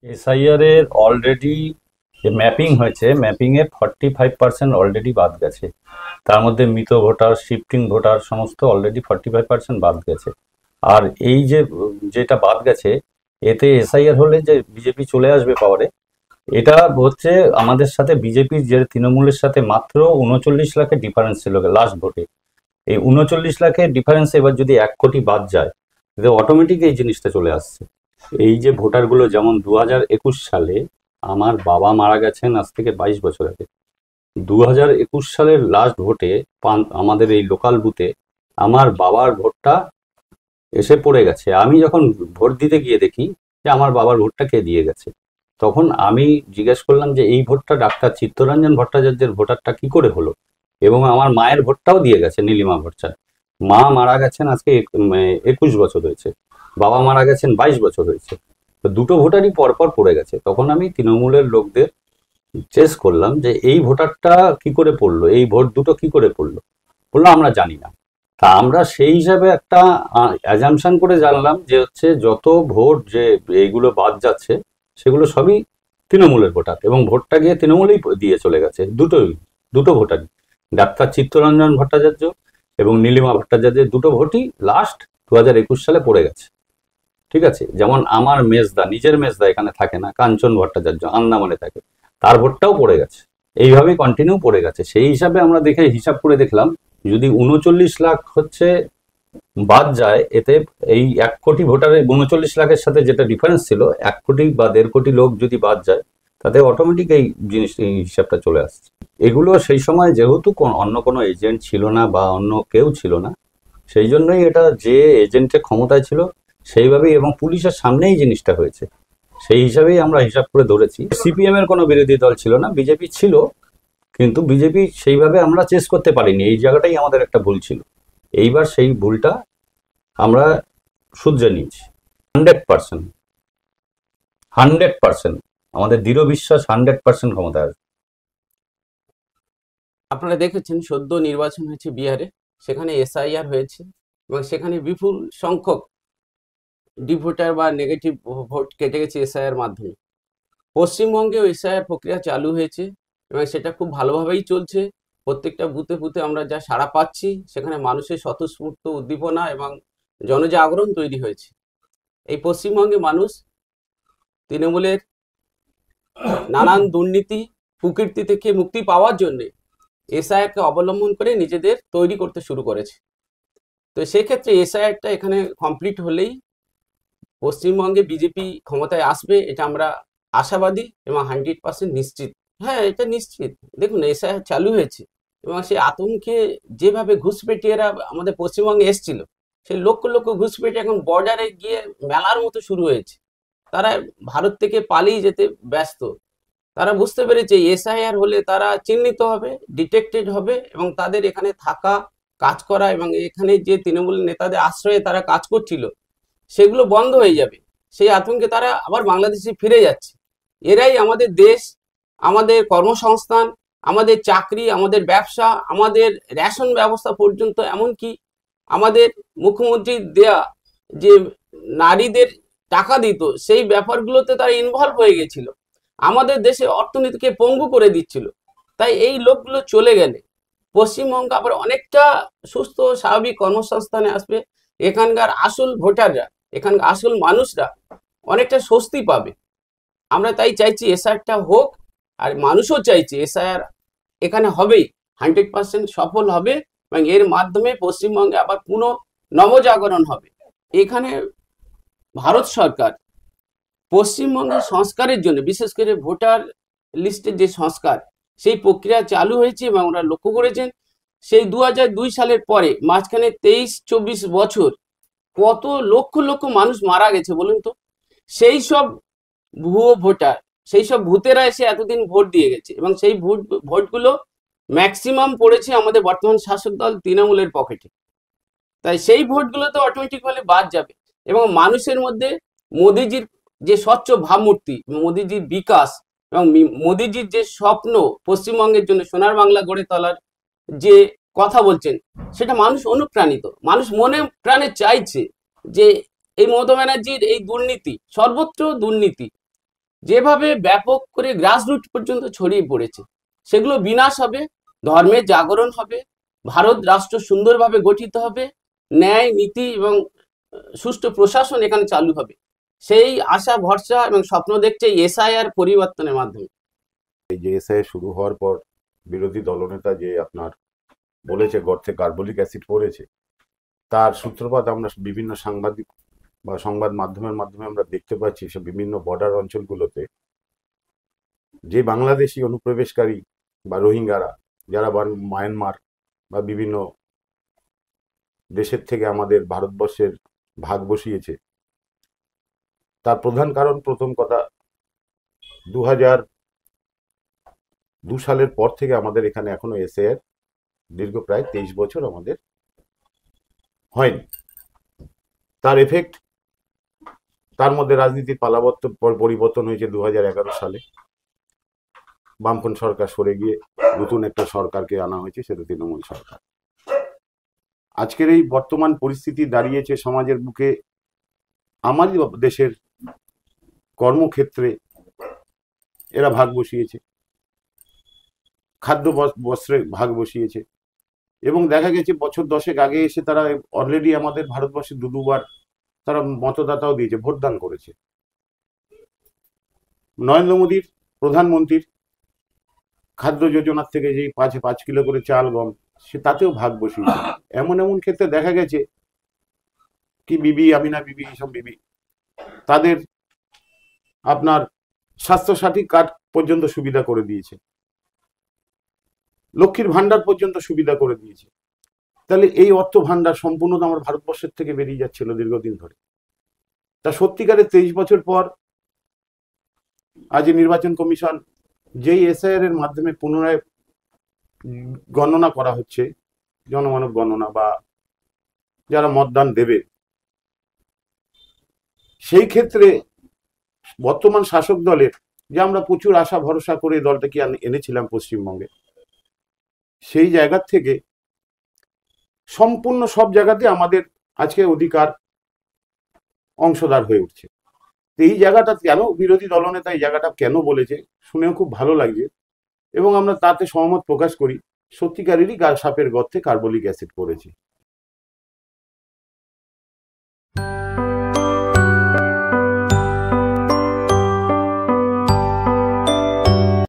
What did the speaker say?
SIR এর already যে mapping হয়েছে, ম্যাপিং এ 45% অলরেডি বাদ গেছে। তার মধ্যে মৃত ভোটার, শিফটিং ভোটার সমস্ত অলরেডি 45% বাদ গেছে। আর এই যে যেটা বাদ গেছে, এতে এসআইআর হলে যে বিজেপি চলে আসবে পাওয়ারে, এটা হচ্ছে আমাদের সাথে বিজেপির যে তৃণমূলের সাথে মাত্র 39 লাখের ডিফারেন্স ছিল লাস্ট ভোটে। এই 39 লাখের ডিফারেন্স এবার যদি 1 কোটি বাদ যায়, অটোমেটিক এই জিনিসটা চলে আসছে। এই যে ভোটারগুলো, যেমন 2021 সালে আমার বাবা মারা গেছেন আজ থেকে 22 বছর আগে। 2021 সালের লাস্ট ভোটে আমাদের এই লোকাল বুথে আমার বাবার ভোটটা এসে পড়ে গেছে। আমি যখন ভোট দিতে গিয়ে দেখি যে আমার বাবার ভোটটা কে দিয়ে গেছে, তখন আমি জিজ্ঞেস করলাম যে এই ভোটটা ডাক্তার চিত্তরঞ্জন ভট্টাচার্যের ভোটারটা কি করে হলো। এবং আমার মায়ের ভোটটাও দিয়ে গেছে, নীলিমা ভট্টাচার্য। মা মারা গেছেন আজকে 21 বছর হয়েছে, বাবা মারা গেছেন 22 বছর হয়েছে। তো দুটো ভোটারই পরপর পড়ে গেছে। তখন আমি তৃণমূলের লোকদের চেস করলাম যে এই ভোটারটা কি করে পড়লো, এই ভোট দুটো কি করে পড়লো। বললো আমরা জানি না। তা আমরা সেই হিসাবে একটা অ্যাজাম্পশন করে জানলাম যে হচ্ছে যত ভোট যে এইগুলো বাদ যাচ্ছে সেগুলো সবই তৃণমূলের ভোটার, এবং ভোটটা গিয়ে তৃণমূলেই দিয়ে চলে গেছে। দুটো ভোটারই, ডাক্তার চিত্তরঞ্জন ভট্টাচার্য এবং নীলিমা ভট্টাচার্যের দুটো ভোটই লাস্ট 2021 সালে পড়ে গেছে। ঠিক আছে, যেমন আমার মেজদা, নিজের মেজদা এখানে থাকে না, কাঞ্চন ভট্টাচার্য আন্দামানে থাকে, তার ভোটটাও পড়ে গেছে। এইভাবেই কন্টিনিউ পড়ে গেছে। সেই হিসাবে আমরা হিসাব করে দেখলাম, যদি 39 লাখ হচ্ছে বাদ যায়, এতে এই 1 কোটি ভোটারের 39 লাখের সাথে যেটা ডিফারেন্স ছিল, 1 কোটি বা 1.5 কোটি লোক যদি বাদ যায়, তাতে অটোমেটিক এই জিনিস এই হিসাবটা চলে আসছে। এগুলো সেই সময় যেহেতু অন্য কোনো এজেন্ট ছিল না বা অন্য কেউ ছিল না, সেই জন্যই এটা যে এজেন্টের ক্ষমতায় ছিল সেইভাবেই, এবং পুলিশের সামনেই জিনিসটা হয়েছে, সেই হিসাবেই আমরা হিসাব করে ধরেছি। সিপিএম এর কোনো বিরোধী দল ছিল না, বিজেপি ছিল, কিন্তু বিজেপি সেইভাবে আমরা চেস করতে পারিনি। এই জায়গাটাই আমাদের একটা ভুল ছিল। এইবার সেই ভুলটা আমরা শুধরে নিয়েছি। 100%, 100% আমাদের দৃঢ় বিশ্বাস, 100% ক্ষমতা আছে। আপনারা দেখেছেন সদ্য নির্বাচন হয়েছে বিহারে, সেখানে এসআইআর হয়েছে এবং সেখানে বিপুল সংখ্যক ডিভোটার বা নেগেটিভ ভোট কেটে গেছে এসআইআর মাধ্যমে। পশ্চিমবঙ্গেও এসআইআর প্রক্রিয়া চালু হয়েছে এবং সেটা খুব ভালোভাবেই চলছে। প্রত্যেকটা বুথে বুথে আমরা যা সাড়া পাচ্ছি, সেখানে মানুষের স্বতঃস্ফূর্ত উদ্দীপনা এবং জনজাগরণ তৈরি হয়েছে। এই পশ্চিমবঙ্গে মানুষ তৃণমূলের নানান দুর্নীতি কুকীর্তি থেকে মুক্তি পাওয়ার জন্যে এসআইআরকে অবলম্বন করে নিজেদের তৈরি করতে শুরু করেছে। তো সেক্ষেত্রে এসআইআরটা এখানে কমপ্লিট হলেই পশ্চিমবঙ্গে বিজেপি ক্ষমতায় আসবে, এটা আমরা আশাবাদী এবং 100% নিশ্চিত। হ্যাঁ, এটা নিশ্চিত। দেখুন, এসআইআর চালু হয়েছে এবং সেই আতঙ্কে যেভাবে ঘুষপেটিয়েরা আমাদের পশ্চিমবঙ্গে এসছিল, সেই লক্ষ লক্ষ ঘুষপেটি এখন বর্ডারে গিয়ে মেলার মতো শুরু হয়েছে। তারা ভারত থেকে পালিয়ে যেতে ব্যস্ত। তারা বুঝতে পেরেছে এসআইআর হলে তারা চিহ্নিত হবে, ডিটেক্টেড হবে এবং তাদের এখানে থাকা, কাজ করা এবং এখানে যে তৃণমূল নেতাদের আশ্রয়ে তারা কাজ করছিল সেগুলো বন্ধ হয়ে যাবে। সেই আতঙ্কে তারা আবার বাংলাদেশে ফিরে যাচ্ছে। এরাই আমাদের দেশ, আমাদের কর্মসংস্থান, আমাদের চাকরি, আমাদের ব্যবসা, আমাদের রেশন ব্যবস্থা পর্যন্ত, এমনকি আমাদের মুখ্যমন্ত্রী দেয়া যে নারীদের টাকা দিত, সেই ব্যাপারগুলোতে তারা ইনভলভ হয়ে গেছিল, আমাদের দেশে অর্থনীতিকে পঙ্গু করে দিচ্ছিল। তাই এই লোকগুলো চলে গেলে পশ্চিমবঙ্গ আবার অনেকটা সুস্থ স্বাভাবিক কর্মসংস্থানে আসবে। এখানকার আসল ভোটাররা, এখানকার আসল মানুষরা অনেকটা স্বস্তি পাবে। আমরা তাই চাইছি এসআইআরটা হোক, আর মানুষও চাইছে এসআইআর এখানে হবেই, 100% সফল হবে এবং এর মাধ্যমে পশ্চিমবঙ্গে আবার পুনঃ নবজাগরণ হবে। এখানে ভারত সরকার পশ্চিমবঙ্গের সংস্কারের জন্য, বিশেষ করে ভোটার লিস্টের যে সংস্কার, সেই প্রক্রিয়া চালু হয়েছে এবং আমরা লক্ষ্য করেছেন সেই 2002 সালের পরে মাঝখানে 23-24 বছর কত লক্ষ লক্ষ মানুষ মারা গেছে বলুন তো। সেই সব ভুয়ো ভোটার, সেই সব ভূতেরা এসে এতদিন ভোট দিয়ে গেছে এবং সেই ভোটগুলো ম্যাক্সিমাম পড়েছে আমাদের বর্তমান শাসক দল তৃণমূলের পকেটে। তাই সেই ভোটগুলো তো অটোমেটিকভাবে বাদ যাবে এবং মানুষের মধ্যে মোদিজির যে স্বচ্ছ ভাবমূর্তি, মোদিজির বিকাশ এবং মোদিজির যে স্বপ্ন পশ্চিমবঙ্গের জন্য সোনার বাংলা গড়ে তোলার যে কথা বলছেন, সেটা মানুষ অনুপ্রাণিত। মানুষ মনে প্রাণে চাইছে যে এই মমতা ব্যানার্জির এই দুর্নীতি, সর্বত্র দুর্নীতি, যেভাবে ব্যাপক করে গ্রাসরুট পর্যন্ত ছড়িয়ে পড়েছে, সেগুলো বিনাশ হবে, ধর্মের জাগরণ হবে, ভারত রাষ্ট্র সুন্দরভাবে গঠিত হবে, ন্যায় নীতি এবং সুষ্ঠু প্রশাসন এখানে চালু হবে, সেই আশা ভরসা এবং স্বপ্ন দেখছে এসআইআর পরিবর্তনের মাধ্যমে। এই যে এসআই শুরু হওয়ার পর বিরোধী দলনেতা যে আপনার বলেছে গর্তে কার্বলিক অ্যাসিড পড়েছে, তার সূত্রপাত আমরা বিভিন্ন সাংবাদিক বা সংবাদ মাধ্যমের মাধ্যমে আমরা দেখতে পাচ্ছি। সব বিভিন্ন বর্ডার অঞ্চলগুলোতে যে বাংলাদেশি অনুপ্রবেশকারী বা রোহিঙ্গারা যারা মায়ানমার বা বিভিন্ন দেশের থেকে আমাদের ভারতবর্ষের ভাগ বসিয়েছে, তার প্রধান কারণ, প্রথম কথা, 2002 সালের পর থেকে আমাদের এখানে এখনো এসআইআর দীর্ঘ প্রায় 23 বছর আমাদের হয়নি। তার এফেক্ট, তার মধ্যে রাজনীতির পালাবদ্ধ পরিবর্তন হয়েছে 2011 সালে। বামপন্থী সরকার সরে গিয়ে নতুন একটা সরকারকে আনা হয়েছে, সেটা তৃণমূল সরকার। আজকের এই বর্তমান পরিস্থিতি দাঁড়িয়েছে সমাজের বুকে, আমারই দেশের কর্মক্ষেত্রে এরা ভাগ বসিয়েছে, খাদ্য বস্ত্রে ভাগ বসিয়েছে, এবং দেখা গেছে বছর 10 আগে এসে তারা অলরেডি আমাদের ভারতবর্ষে দুবার তারা মতদাতাও দিয়েছে, ভোটদান করেছে। নরেন্দ্র মোদীর প্রধানমন্ত্রীর খাদ্য যোজনার থেকে যে 5 কিলো করে চাল গম, সে তাতেও ভাগ বসিয়েছে। এমন এমন ক্ষেত্রে দেখা গেছে কি বিবি আমিনা বিবি, এইসব বিবি, তাদের আপনার স্বাস্থ্য সাথী কার্ড পর্যন্ত সুবিধা করে দিয়েছে, লক্ষ্মীর ভান্ডার পর্যন্ত সুবিধা করে দিয়েছে। তাহলে এই অর্থ ভান্ডার সম্পূর্ণ আমার ভারতবর্ষের থেকে বেরিয়ে যাচ্ছিল দীর্ঘদিন ধরে। তা সত্যিকারে 23 বছর পর আজ নির্বাচন কমিশন যেই এসআইআর এর মাধ্যমে পুনরায় গণনা করা হচ্ছে, জনমানব গণনা বা যারা মতদান দেবে, সেই ক্ষেত্রে বর্তমান শাসক দলের, যে আমরা প্রচুর আশা ভরসা করে দলটাকে এনেছিলাম পশ্চিমবঙ্গে, সেই জায়গা থেকে সম্পূর্ণ সব জায়গাতে আমাদের আজকে অধিকার অংশদার হয়ে উঠছে। এই জায়গাটা কেন বিরোধী দলনেতা এই জায়গাটা কেন বলেছে, শুনেও খুব ভালো লাগছে, এবং আমরা তাতে সহমত প্রকাশ করি। সত্যিকারেরই সাপের গর্তে কার্বলিক অ্যাসিড পড়েছে।